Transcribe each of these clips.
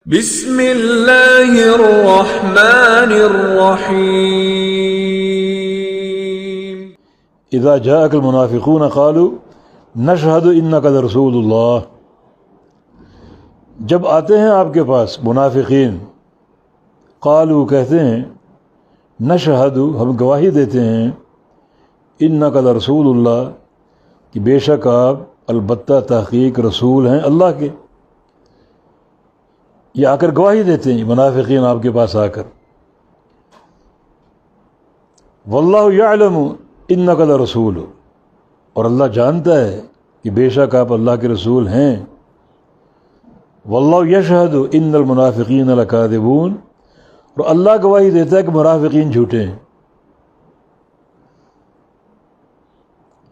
بسم اللہ الرحمن الرحیم۔ اذا جاءك المنافقون قالوا نشهد انك لرسول اللہ، جب آتے ہیں آپ کے پاس منافقین، قالوا کہتے ہیں، نشہد ہم گواہی دیتے ہیں، انک لرسول اللہ کہ بے شک آپ البتہ تحقیق رسول ہیں اللہ کے۔ یہ آ کر گواہی دیتے ہیں منافقین آپ کے پاس آ کر، واللہ یعلم انک لرسول، اور اللہ جانتا ہے کہ بے شک آپ اللہ کے رسول ہیں، واللہ یشہد ان المنافقین لکاذبون، اور اللہ گواہی دیتا ہے کہ منافقین جھوٹے ہیں۔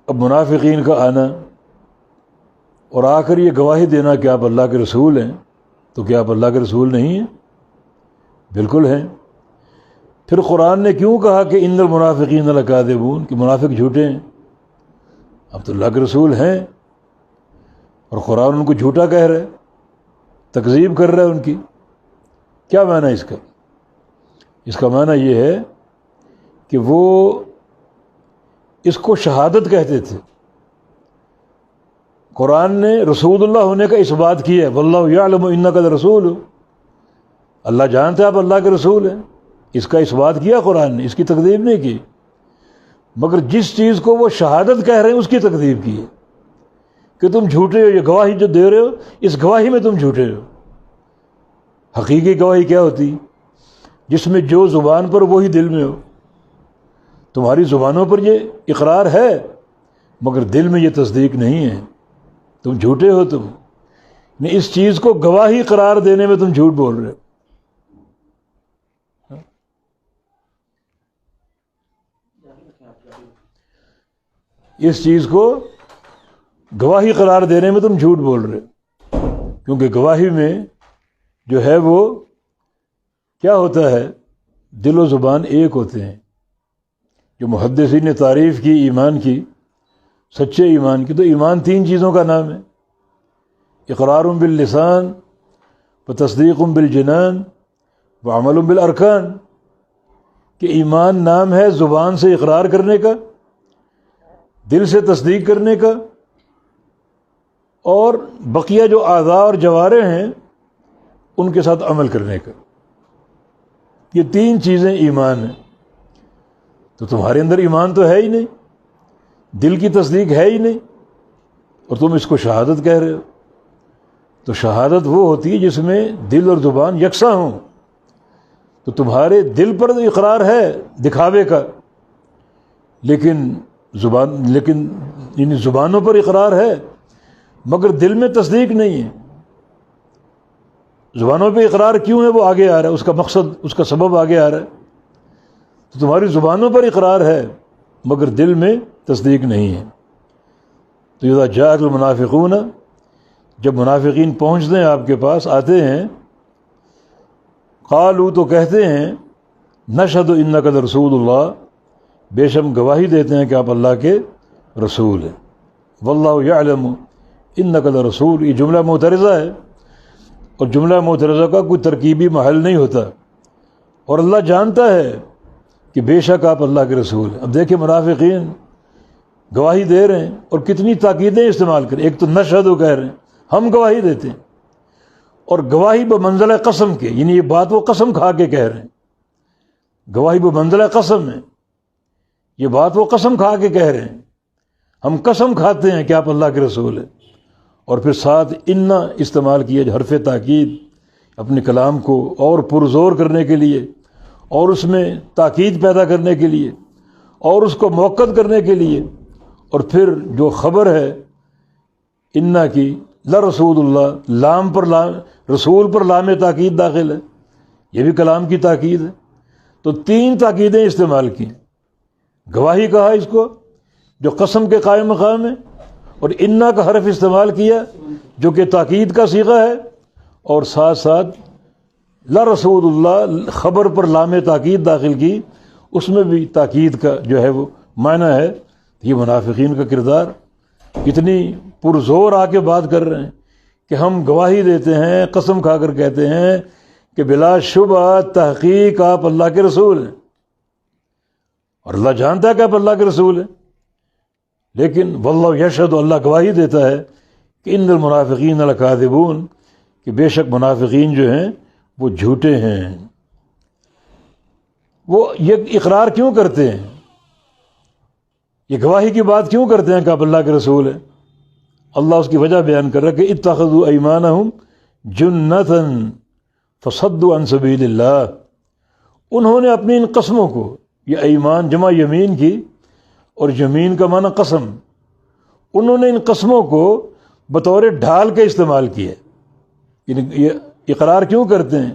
اب منافقین کا آنا اور آ کر یہ گواہی دینا کہ آپ اللہ کے رسول ہیں، تو کیا آپ اللہ کے رسول نہیں ہیں؟ بالکل ہیں۔ پھر قرآن نے کیوں کہا کہ ان المنافقین لکاذبون، کہ منافق جھوٹے ہیں؟ اب تو اللہ کے رسول ہیں اور قرآن ان کو جھوٹا کہہ رہا ہے، تکذیب کر رہا ہے ان کی۔ کیا معنی اس کا؟ اس کا معنی یہ ہے کہ وہ اس کو شہادت کہتے تھے۔ قرآن نے رسول اللہ ہونے کا اس بات کی ہے، واللہ یعلم انک لرسول، اللہ جانتا ہے آپ اللہ کے رسول ہیں، اس کا اس بات کیا قرآن نے، اس کی تکذیب نہیں کی۔ مگر جس چیز کو وہ شہادت کہہ رہے ہیں اس کی تکذیب کی ہے کہ تم جھوٹے ہو، یہ گواہی جو دے رہے ہو اس گواہی میں تم جھوٹے ہو۔ حقیقی گواہی کیا ہوتی؟ جس میں جو زبان پر وہی دل میں ہو۔ تمہاری زبانوں پر یہ اقرار ہے مگر دل میں یہ تصدیق نہیں ہے، تم جھوٹے ہو۔ تم اس چیز کو گواہی قرار دینے میں تم جھوٹ بول رہے ہو۔ اس چیز کو گواہی قرار دینے میں تم جھوٹ بول رہے ہو، کیونکہ گواہی میں جو ہے وہ کیا ہوتا ہے؟ دل و زبان ایک ہوتے ہیں۔ جو محدثین نے تعریف کی ایمان کی، سچے ایمان کی، تو ایمان تین چیزوں کا نام ہے: اقرار باللسان، وتصدیق بالجنان، وعمل بالارکان۔ کہ ایمان نام ہے زبان سے اقرار کرنے کا، دل سے تصدیق کرنے کا، اور بقیہ جو اعضاء اور جوارح ہیں ان کے ساتھ عمل کرنے کا۔ یہ تین چیزیں ایمان ہیں۔ تو تمہارے اندر ایمان تو ہے ہی نہیں، دل کی تصدیق ہے ہی نہیں، اور تم اس کو شہادت کہہ رہے ہو۔ تو شہادت وہ ہوتی ہے جس میں دل اور زبان یکساں ہوں۔ تو تمہارے دل پر اقرار ہے دکھاوے کا، لیکن زبانوں پر اقرار ہے مگر دل میں تصدیق نہیں ہے۔ زبانوں پہ اقرار کیوں ہے وہ آگے آ رہا ہے، اس کا مقصد، اس کا سبب آگے آ رہا ہے۔ تو تمہاری زبانوں پر اقرار ہے مگر دل میں تصدیق نہیں ہے۔ تو اذا جاءک المنافقون، جب منافقین پہنچتے ہیں آپ کے پاس، آتے ہیں، قالوا تو کہتے ہیں، نشہد انک لرسول اللہ، بے شک گواہی دیتے ہیں کہ آپ اللہ کے رسول ہیں، واللہ یعلم انک لرسول۔ یہ جملہ معترضہ ہے، اور جملہ معترضہ کا کوئی ترکیبی محل نہیں ہوتا، اور اللہ جانتا ہے کہ بے شک آپ اللہ کے رسول ہیں۔ اب دیکھیں منافقین گواہی دے رہے ہیں اور کتنی تاکیدیں استعمال کریں۔ ایک تو نشہد کہہ رہے ہیں، ہم گواہی دیتے ہیں، اور گواہی بمنزلہ قسم کے، یعنی یہ بات وہ قسم کھا کے کہہ رہے ہیں۔ گواہی بمنزلہ قسم ہے، یہ بات وہ قسم کھا کے کہہ رہے ہیں، ہم قسم کھاتے ہیں کہ آپ اللہ کے رسول ہیں۔ اور پھر ساتھ انا استعمال کیا، حرف تاکید، اپنے کلام کو اور پرزور کرنے کے لیے، اور اس میں تاکید پیدا کرنے کے لیے، اور اس کو موقت کرنے کے لیے۔ اور پھر جو خبر ہے انا کی، لرسول اللہ، لام پر لام، رسول پر لام تاکید داخل ہے، یہ بھی کلام کی تاکید ہے۔ تو تین تاکیدیں استعمال کی، گواہی کہا اس کو جو قسم کے قائم مقام ہے، اور انا کا حرف استعمال کیا جو کہ تاکید کا صیغہ ہے، اور ساتھ ساتھ لرسول اللہ خبر پر لام تاکید داخل کی، اس میں بھی تاکید کا جو ہے وہ معنی ہے۔ یہ منافقین کا کردار، کتنی پرزور آ کے بات کر رہے ہیں، کہ ہم گواہی دیتے ہیں، قسم کھا کر کہتے ہیں کہ بلا شبہ تحقیق آپ اللہ کے رسول ہیں، اور اللہ جانتا ہے کہ آپ اللہ کے رسول ہیں، لیکن واللہ یشہد، اللہ گواہی دیتا ہے کہ ان المنافقین لکاذبون، کہ بے شک منافقین جو ہیں وہ جھوٹے ہیں۔ وہ یہ اقرار کیوں کرتے ہیں، یہ گواہی کی بات کیوں کرتے ہیں کہ آپ اللہ کے رسول ہیں؟ اللہ اس کی وجہ بیان کر رہا ہے کہ اتخذوا ایمانہم جنۃ فصدوا عن سبیل اللہ، انہوں نے اپنی ان قسموں کو، یہ ایمان جمع یمین کی، اور یمین کا معنی قسم، انہوں نے ان قسموں کو بطور ڈھال کے استعمال کیا۔ یعنی یہ اقرار کیوں کرتے ہیں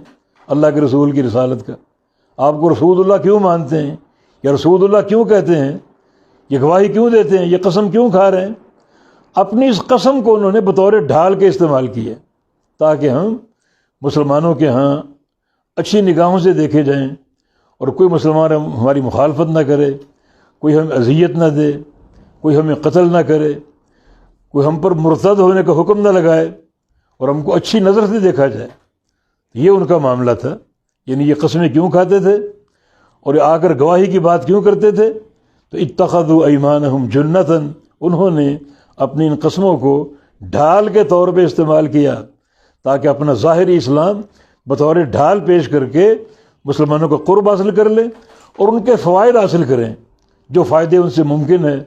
اللہ کے رسول کی رسالت کا؟ آپ کو رسول اللہ کیوں مانتے ہیں، یا رسول اللہ کیوں کہتے ہیں، یہ گواہی کیوں دیتے ہیں، یہ قسم کیوں کھا رہے ہیں؟ اپنی اس قسم کو انہوں نے بطور ڈھال کے استعمال کیا تاکہ ہم مسلمانوں کے ہاں اچھی نگاہوں سے دیکھے جائیں، اور کوئی مسلمان ہماری مخالفت نہ کرے، کوئی ہمیں اذیت نہ دے، کوئی ہمیں قتل نہ کرے، کوئی ہم پر مرتد ہونے کا حکم نہ لگائے، اور ہم کو اچھی نظر سے دیکھا جائے۔ یہ ان کا معاملہ تھا، یعنی یہ قسمیں کیوں کھاتے تھے اور آ کر گواہی کی بات کیوں کرتے تھے؟ تو اتخذوا ایمانہم جنۃ، انہوں نے اپنی ان قسموں کو ڈھال کے طور پہ استعمال کیا تاکہ اپنا ظاہری اسلام بطور ڈھال پیش کر کے مسلمانوں کا قرب حاصل کر لیں اور ان کے فوائد حاصل کریں، جو فائدے ان سے ممکن ہے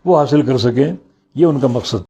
وہ حاصل کر سکیں۔ یہ ان کا مقصد۔